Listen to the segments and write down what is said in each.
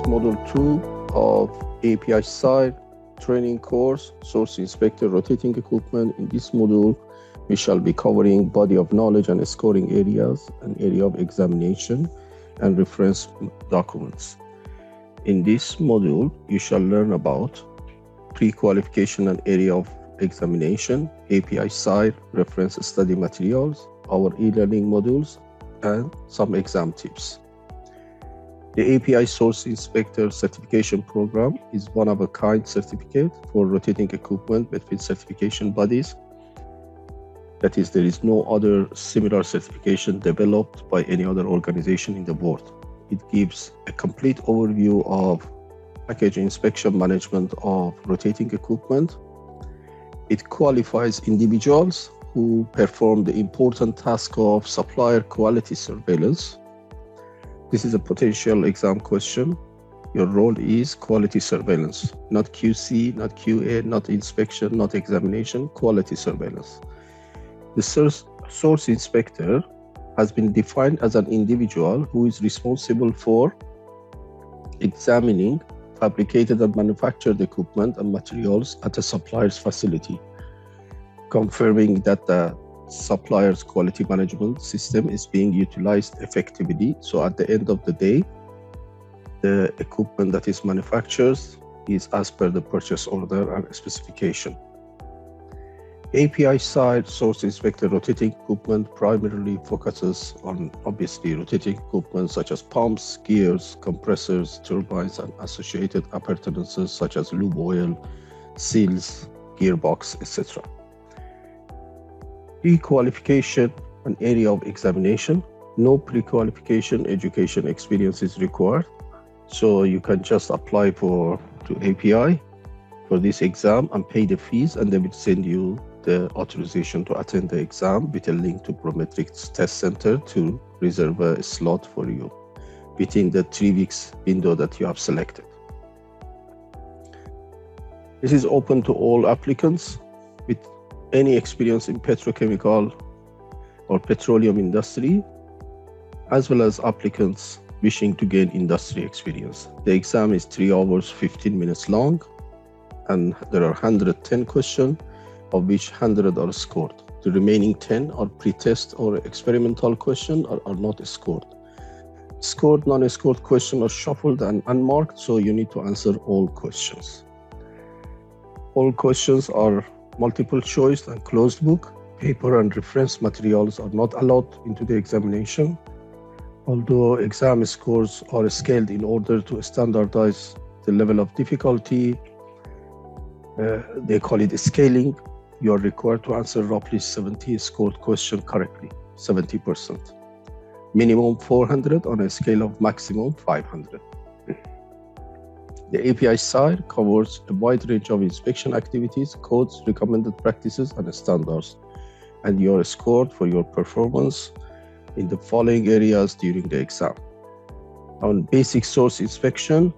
Module 2 of API SIRE training course, Source Inspector Rotating Equipment. In this module, we shall be covering body of knowledge and scoring areas, an area of examination, and reference documents. In this module, you shall learn about pre-qualification and area of examination, API SIRE, reference study materials, our e-learning modules, and some exam tips. The API Source Inspector Certification Program is one-of-a-kind certificate for rotating equipment between certification bodies. That is, there is no other similar certification developed by any other organization in the world. It gives a complete overview of package inspection management of rotating equipment. It qualifies individuals who perform the important task of supplier quality surveillance. This is a potential exam question. Your role is quality surveillance, not QC, not QA, not inspection, not examination, quality surveillance. The source inspector has been defined as an individual who is responsible for examining fabricated and manufactured equipment and materials at a supplier's facility, confirming that the supplier's quality management system is being utilized effectively. So at the end of the day, the equipment that is manufactured is as per the purchase order and specification. API SIRE Source Inspector Rotating Equipment primarily focuses on, obviously, rotating equipment such as pumps, gears, compressors, turbines, and associated appurtenances such as lube oil, seals, gearbox, etc. Pre-qualification and area of examination. No pre-qualification education experience is required. So you can just apply to API for this exam and pay the fees, and they will send you the authorization to attend the exam with a link to Prometrics Test Center to reserve a slot for you within the 3 weeks window that you have selected. This is open to all applicants with any experience in petrochemical or petroleum industry, as well as applicants wishing to gain industry experience. The exam is 3 hours, 15 minutes long, and there are 110 questions, of which 100 are scored. The remaining 10 are pre-test or experimental questions are not scored. Scored, non-scored questions are shuffled and unmarked, so you need to answer all questions. All questions are multiple choice and closed book. Paper and reference materials are not allowed into the examination. Although exam scores are scaled in order to standardize the level of difficulty, they call it scaling. You are required to answer roughly 70 scored questions correctly, 70%. Minimum 400 on a scale of maximum 500. The API SIRE covers a wide range of inspection activities, codes, recommended practices, and standards, and you are scored for your performance in the following areas during the exam. On basic source inspection,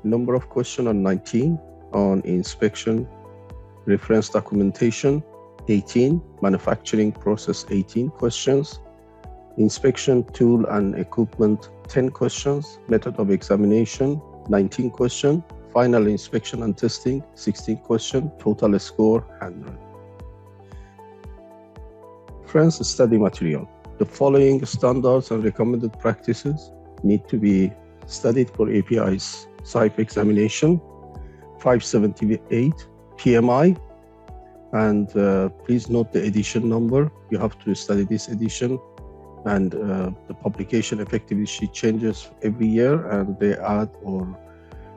number of questions are 19. On inspection, reference documentation, 18. Manufacturing process, 18 questions. Inspection tool and equipment, 10 questions. Method of examination, 19 questions. Final inspection and testing, 16 questions. Total score, 100. Reference study material. The following standards and recommended practices need to be studied for API's SIRE examination. 578 PMI, and please note the edition number. You have to study this edition, and the publication effectively sheet changes every year, and they add or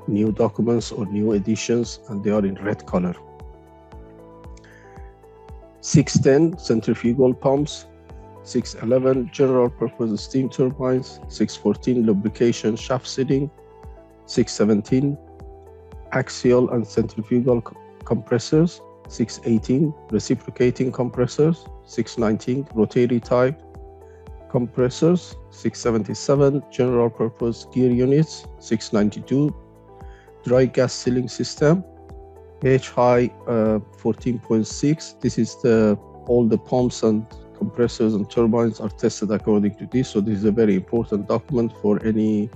new documents or new editions, and they are in red color. 610 centrifugal pumps, 611 general purpose steam turbines, 614 lubrication shaft sealing, 617 axial and centrifugal compressors, 618 reciprocating compressors, 619 rotary type compressors, 677 general purpose gear units, 692 dry gas sealing system, H-high 14.6. This is all the pumps and compressors and turbines are tested according to this. So this is a very important document for any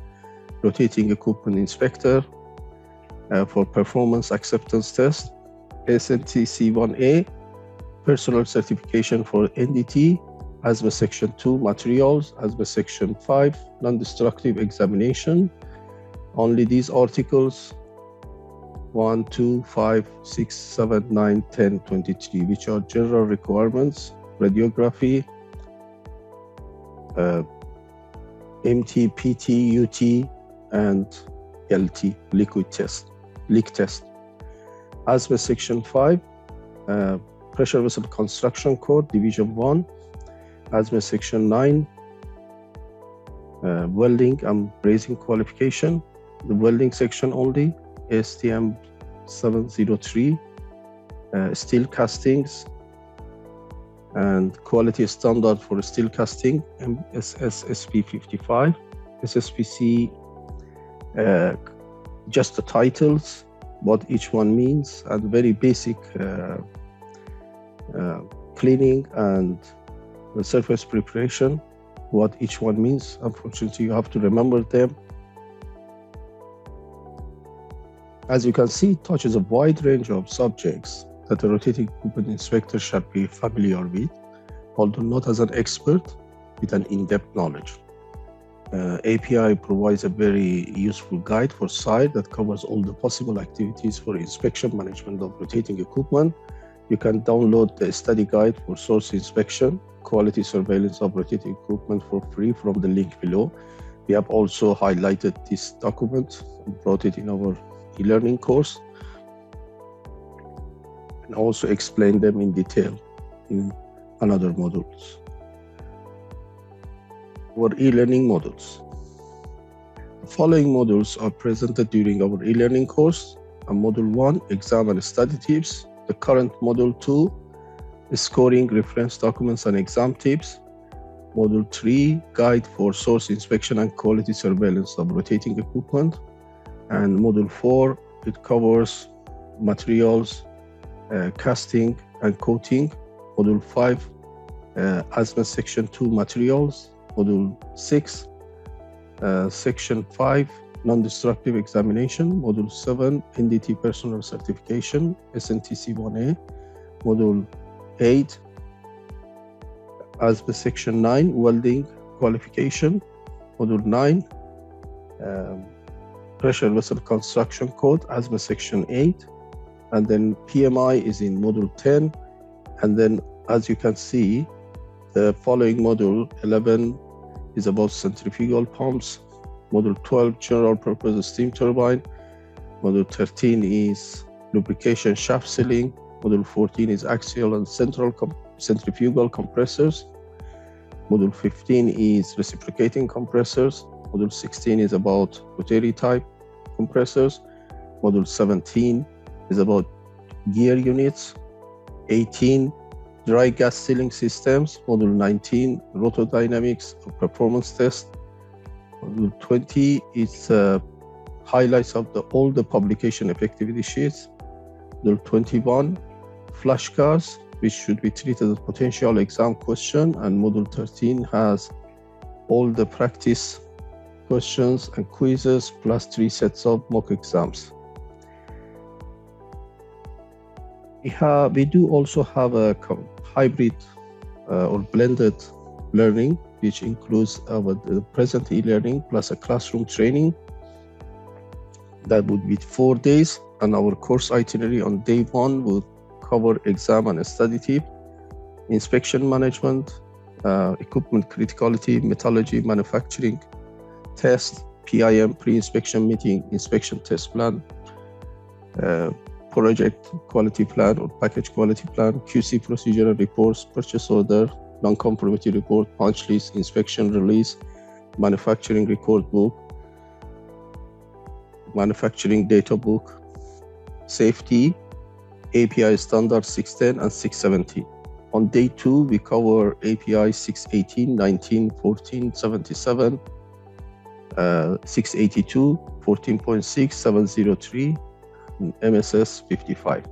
rotating equipment inspector for performance acceptance test, SNTC1A, personal certification for NDT, ASME Section 2 materials, ASME Section 5 non-destructive examination. Only these articles 1, 2, 5, 6, 7, 9, 10, 23, which are general requirements, radiography, MT, PT, UT, and LT, liquid test, leak test. ASME Section 5, pressure vessel construction code, Division 1. ASME Section 9, welding and brazing qualification, the welding section only, STM 703, steel castings and quality standard for steel casting, SSP 55, SSPC, just the titles, what each one means, and very basic cleaning and the surface preparation, what each one means. Unfortunately, you have to remember them. As you can see, it touches a wide range of subjects that a rotating equipment inspector should be familiar with, although not as an expert, with an in-depth knowledge. API provides a very useful guide for SIRE that covers all the possible activities for inspection management of rotating equipment. You can download the study guide for source inspection, quality surveillance of rotating equipment for free from the link below. We have also highlighted this document and brought it in our e-learning course, and also explain them in detail in another modules. Our e-learning modules. The following modules are presented during our e-learning course. Module 1, exam and study tips. The current Module 2, scoring reference documents and exam tips. Module 3, guide for source inspection and quality surveillance of rotating equipment. And Module 4, it covers materials, casting and coating. Module 5, ASME Section 2 materials. Module 6, Section 5, non-destructive examination. Module 7, NDT personal certification, SNTC1A. Module 8, ASME Section 9, welding qualification. Module 9, pressure vessel construction code, ASME Section 8. And then PMI is in Module 10. And then, as you can see, the following Module 11 is about centrifugal pumps. Module 12, general purpose steam turbine. Module 13 is lubrication shaft sealing. Module 14 is axial and central centrifugal compressors. Module 15 is reciprocating compressors. Module 16 is about rotary type compressors. Module 17 is about gear units. 18, dry gas sealing systems. Module 19, rotodynamics performance test. Module 20 is highlights of all the publication effectivity sheets. Module 21, flashcards, which should be treated as a potential exam question. And Module 13 has all the practice questions and quizzes, plus 3 sets of mock exams. We do also have a hybrid or blended learning, which includes the present e-learning plus a classroom training. That would be 4 days, and our course itinerary on day 1 will cover exam and study tip, inspection management, equipment criticality, metallurgy, manufacturing, test, PIM, pre-inspection meeting, inspection test plan, project quality plan or package quality plan, QC procedural reports, purchase order, non-conformity report, punch list, inspection release, manufacturing record book, manufacturing data book, safety, API standard 610 and 670. On day 2, we cover API 618, 19, 14, 77, 682, 14.6, 703, and MSS 55.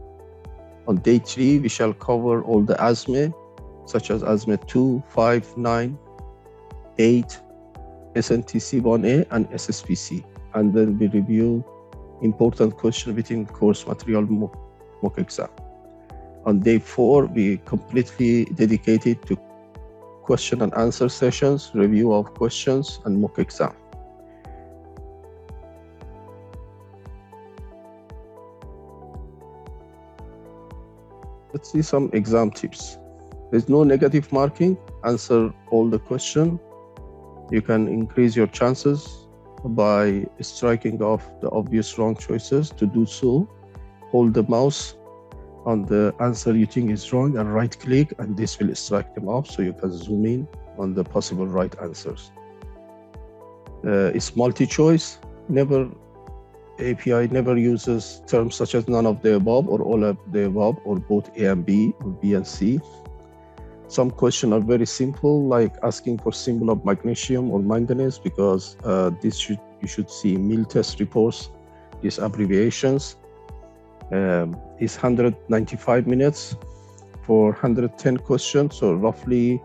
On day 3, we shall cover all the ASME, such as ASME 2, 5, 9, 8, SNTC1A, and SSPC. and then we review important questions within course material mock exam. On day 4, we completely dedicated to question and answer sessions, review of questions, and mock exam. Let's see some exam tips. There's no negative marking. Answer all the question. You can increase your chances by striking off the obvious wrong choices. To do so, hold the mouse on the answer you think is wrong and right click, and this will strike them off so you can zoom in on the possible right answers. It's multi-choice. API never uses terms such as none of the above or all of the above or both A and B or B and C. Some questions are very simple, like asking for symbol of magnesium or manganese, because you should see meal test reports, these abbreviations. It's 195 minutes for 110 questions, so roughly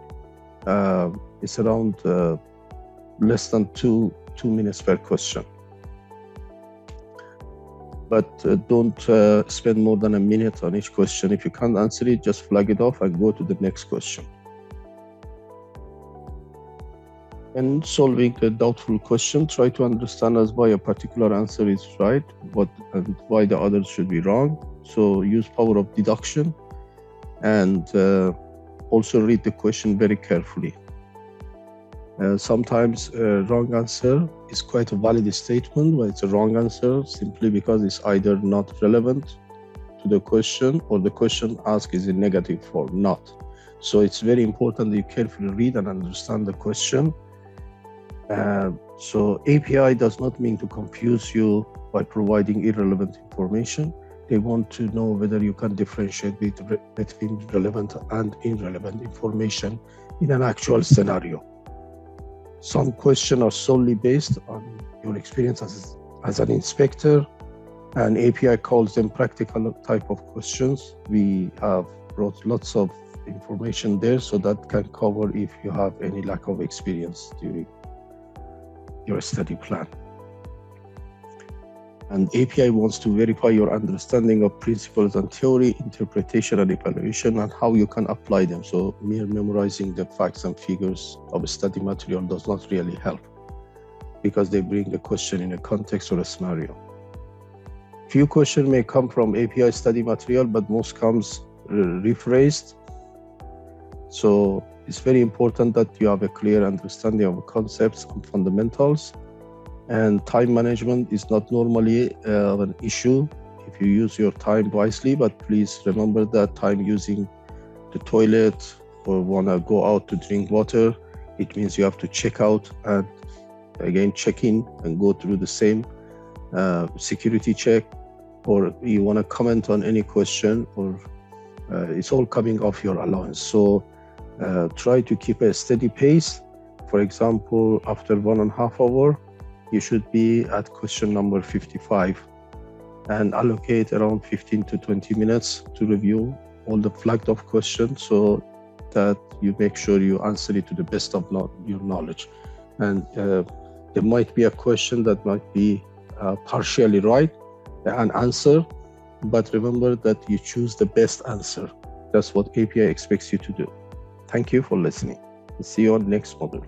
it's around less than two minutes per question. But don't spend more than a minute on each question. If you can't answer it, just flag it off and go to the next question. And solving a doubtful question, try to understand as why a particular answer is right, and why the others should be wrong. So use power of deduction, and also read the question very carefully. Sometimes a wrong answer is quite a valid statement, but it's a wrong answer simply because it's either not relevant to the question or the question asked is in negative form, not. So it's very important that you carefully read and understand the question. So API does not mean to confuse you by providing irrelevant information. They want to know whether you can differentiate between relevant and irrelevant information in an actual scenario. Some questions are solely based on your experience as an inspector, and API calls them practical type of questions. We have brought lots of information there, so that can cover if you have any lack of experience during your study plan. And API wants to verify your understanding of principles and theory, interpretation and evaluation, and how you can apply them. So mere memorizing the facts and figures of a study material does not really help, because they bring the question in a context or a scenario. Few questions may come from API study material, but most comes rephrased. So it's very important that you have a clear understanding of concepts and fundamentals. And time management is not normally an issue if you use your time wisely, but please remember that time using the toilet or want to go out to drink water, it means you have to check out and again check in and go through the same security check, or you want to comment on any question, or it's all coming off your allowance. So try to keep a steady pace. For example, after 1.5 hours, you should be at question number 55 and allocate around 15 to 20 minutes to review all the flagged off questions, so that you make sure you answer it to the best of your knowledge. And there might be a question that might be partially right, an answer, but remember that you choose the best answer. That's what API expects you to do. Thank you for listening. See you on next module.